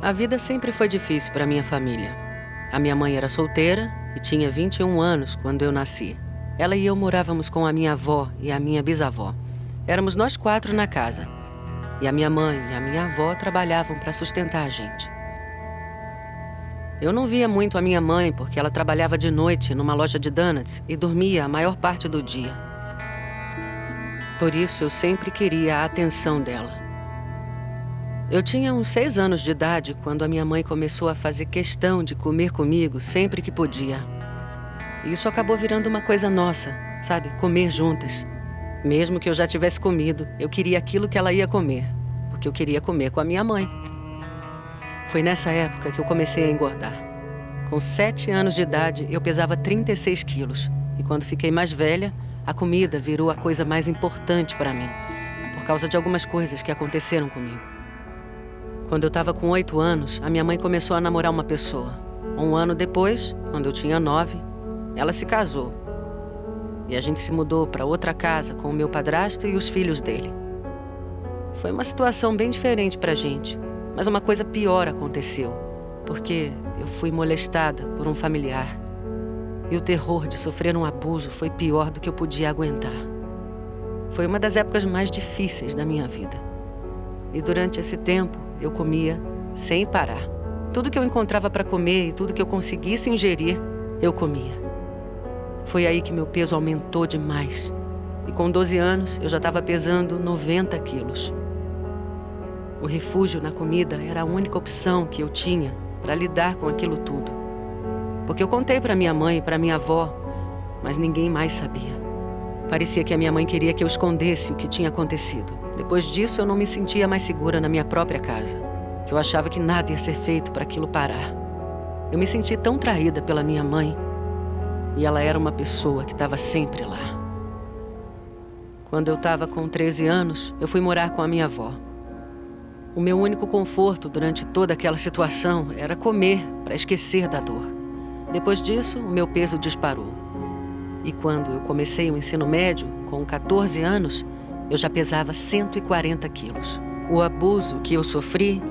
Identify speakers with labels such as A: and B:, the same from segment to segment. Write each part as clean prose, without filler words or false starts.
A: A vida sempre foi difícil para minha família. A minha mãe era solteira e tinha 21 anos quando eu nasci. Ela e eu morávamos com a minha avó e a minha bisavó. Éramos nós 4 na casa. E a minha mãe e a minha avó trabalhavam para sustentar a gente. Eu não via muito a minha mãe porque ela trabalhava de noite numa loja de donuts e dormia a maior parte do dia. Por isso, eu sempre queria a atenção dela. Eu tinha uns 6 anos de idade quando a minha mãe começou a fazer questão de comer comigo sempre que podia. Isso acabou virando uma coisa nossa, sabe? Comer juntas. Mesmo que eu já tivesse comido, eu queria aquilo que ela ia comer, porque eu queria comer com a minha mãe. Foi nessa época que eu comecei a engordar. Com 7 anos de idade, eu pesava 36 quilos. E quando fiquei mais velha, a comida virou a coisa mais importante para mim, por causa de algumas coisas que aconteceram comigo. Quando eu estava com 8 anos, a minha mãe começou a namorar uma pessoa. Um ano depois, quando eu tinha 9, ela se casou. E a gente se mudou para outra casa com o meu padrasto e os filhos dele. Foi uma situação bem diferente para a gente, mas uma coisa pior aconteceu, porque eu fui molestada por um familiar. E o terror de sofrer um abuso foi pior do que eu podia aguentar. Foi uma das épocas mais difíceis da minha vida. E durante esse tempo, eu comia sem parar. Tudo que eu encontrava para comer e tudo que eu conseguisse ingerir, eu comia. Foi aí que meu peso aumentou demais. E com 12 anos, eu já estava pesando 90 quilos. O refúgio na comida era a única opção que eu tinha para lidar com aquilo tudo. Porque eu contei para minha mãe e para minha avó, mas ninguém mais sabia. Parecia que a minha mãe queria que eu escondesse o que tinha acontecido. Depois disso, eu não me sentia mais segura na minha própria casa, que eu achava que nada ia ser feito para aquilo parar. Eu me senti tão traída pela minha mãe, e ela era uma pessoa que estava sempre lá. Quando eu estava com 13 anos, eu fui morar com a minha avó. O meu único conforto durante toda aquela situação era comer para esquecer da dor. Depois disso, o meu peso disparou. E quando eu comecei o ensino médio, com 14 anos, eu já pesava 140 quilos. O abuso que eu sofri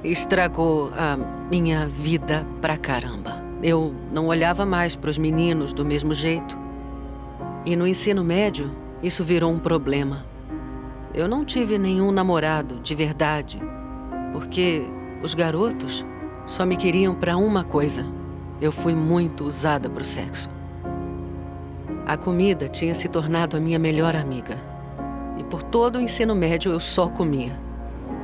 A: estragou a minha vida pra caramba. Eu não olhava mais para os meninos do mesmo jeito. E no ensino médio, isso virou um problema. Eu não tive nenhum namorado de verdade, porque os garotos só me queriam para uma coisa. Eu fui muito usada para o sexo. A comida tinha se tornado a minha melhor amiga. E por todo o ensino médio eu só comia.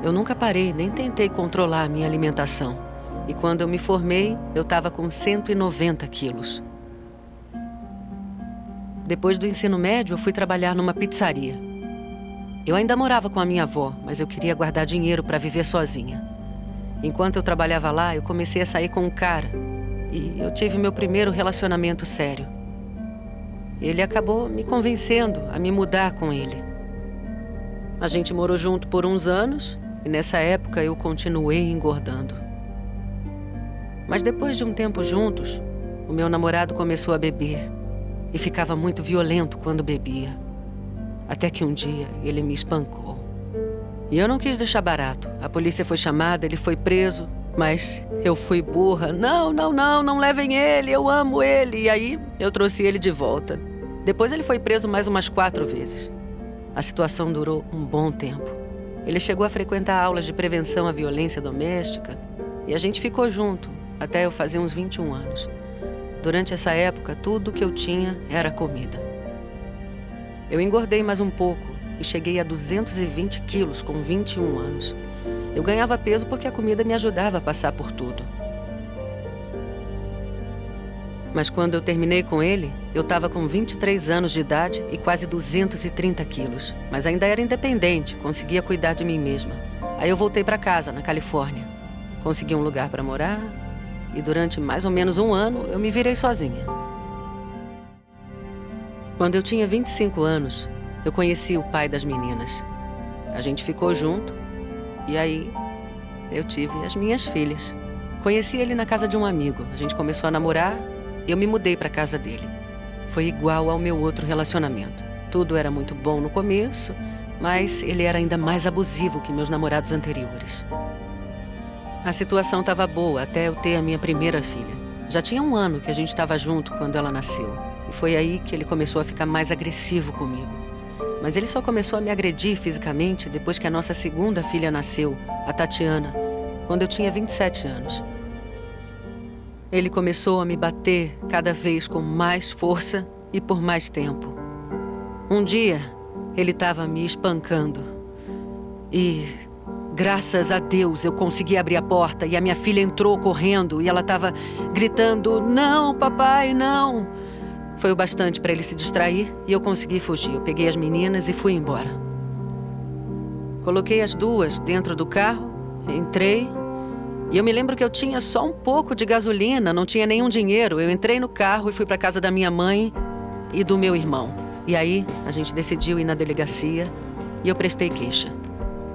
A: Eu nunca parei, nem tentei controlar a minha alimentação. E quando eu me formei, eu estava com 190 quilos. Depois do ensino médio, eu fui trabalhar numa pizzaria. Eu ainda morava com a minha avó, mas eu queria guardar dinheiro para viver sozinha. Enquanto eu trabalhava lá, eu comecei a sair com um cara. E eu tive meu primeiro relacionamento sério. Ele acabou me convencendo a me mudar com ele. A gente morou junto por uns anos e nessa época eu continuei engordando. Mas depois de um tempo juntos, o meu namorado começou a beber e ficava muito violento quando bebia. Até que um dia ele me espancou. E eu não quis deixar barato. A polícia foi chamada, ele foi preso. Mas eu fui burra. Não levem ele, eu amo ele. E aí eu trouxe ele de volta. Depois ele foi preso mais umas 4 vezes. A situação durou um bom tempo. Ele chegou a frequentar aulas de prevenção à violência doméstica e a gente ficou junto até eu fazer uns 21 anos. Durante essa época, tudo que eu tinha era comida. Eu engordei mais um pouco e cheguei a 220 quilos com 21 anos. Eu ganhava peso porque a comida me ajudava a passar por tudo. Mas quando eu terminei com ele, eu estava com 23 anos de idade e quase 230 quilos. Mas ainda era independente, conseguia cuidar de mim mesma. Aí eu voltei para casa, na Califórnia. Consegui um lugar para morar e durante mais ou menos um ano eu me virei sozinha. Quando eu tinha 25 anos, eu conheci o pai das meninas. A gente ficou junto e aí eu tive as minhas filhas. Conheci ele na casa de um amigo. A gente começou a namorar e eu me mudei para a casa dele. Foi igual ao meu outro relacionamento. Tudo era muito bom no começo, mas ele era ainda mais abusivo que meus namorados anteriores. A situação estava boa até eu ter a minha primeira filha. Já tinha 1 ano que a gente estava junto quando ela nasceu. E foi aí que ele começou a ficar mais agressivo comigo. Mas ele só começou a me agredir fisicamente depois que a nossa segunda filha nasceu, a Tatiana, quando eu tinha 27 anos. Ele começou a me bater cada vez com mais força e por mais tempo. Um dia, ele estava me espancando. E, graças a Deus, eu consegui abrir a porta e a minha filha entrou correndo e ela estava gritando: "Não, papai, não!" Foi o bastante para ele se distrair e eu consegui fugir. Eu peguei as meninas e fui embora. Coloquei as duas dentro do carro, entrei. E eu me lembro que eu tinha só um pouco de gasolina, não tinha nenhum dinheiro. Eu entrei no carro e fui para casa da minha mãe e do meu irmão. E aí, a gente decidiu ir na delegacia e eu prestei queixa.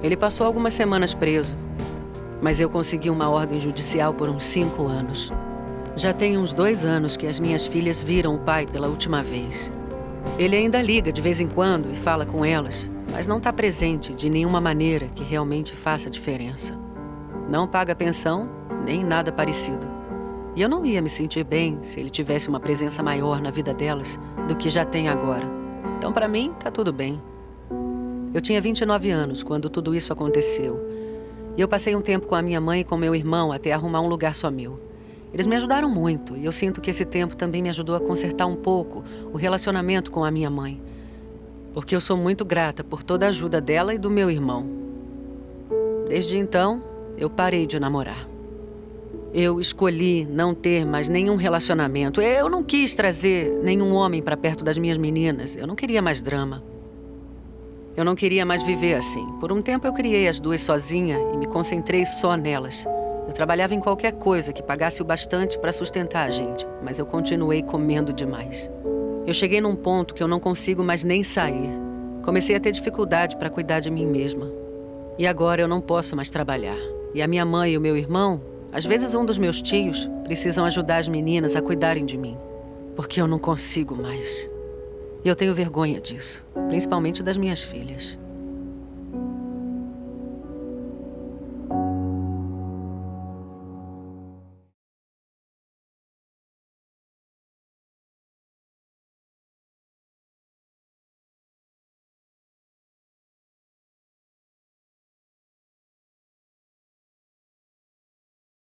A: Ele passou algumas semanas preso, mas eu consegui uma ordem judicial por uns 5 anos. Já tem uns 2 anos que as minhas filhas viram o pai pela última vez. Ele ainda liga de vez em quando e fala com elas, mas não está presente de nenhuma maneira que realmente faça diferença. Não paga pensão, nem nada parecido. E eu não ia me sentir bem se ele tivesse uma presença maior na vida delas do que já tem agora. Então, para mim, tá tudo bem. Eu tinha 29 anos quando tudo isso aconteceu. E eu passei um tempo com a minha mãe e com meu irmão até arrumar um lugar só meu. Eles me ajudaram muito e eu sinto que esse tempo também me ajudou a consertar um pouco o relacionamento com a minha mãe. Porque eu sou muito grata por toda a ajuda dela e do meu irmão. Desde então, eu parei de namorar. Eu escolhi não ter mais nenhum relacionamento. Eu não quis trazer nenhum homem para perto das minhas meninas. Eu não queria mais drama. Eu não queria mais viver assim. Por um tempo eu criei as duas sozinha e me concentrei só nelas. Eu trabalhava em qualquer coisa que pagasse o bastante para sustentar a gente, mas eu continuei comendo demais. Eu cheguei num ponto que eu não consigo mais nem sair. Comecei a ter dificuldade para cuidar de mim mesma. E agora eu não posso mais trabalhar. E a minha mãe e o meu irmão, às vezes um dos meus tios, precisam ajudar as meninas a cuidarem de mim. Porque eu não consigo mais. E eu tenho vergonha disso, principalmente das minhas filhas.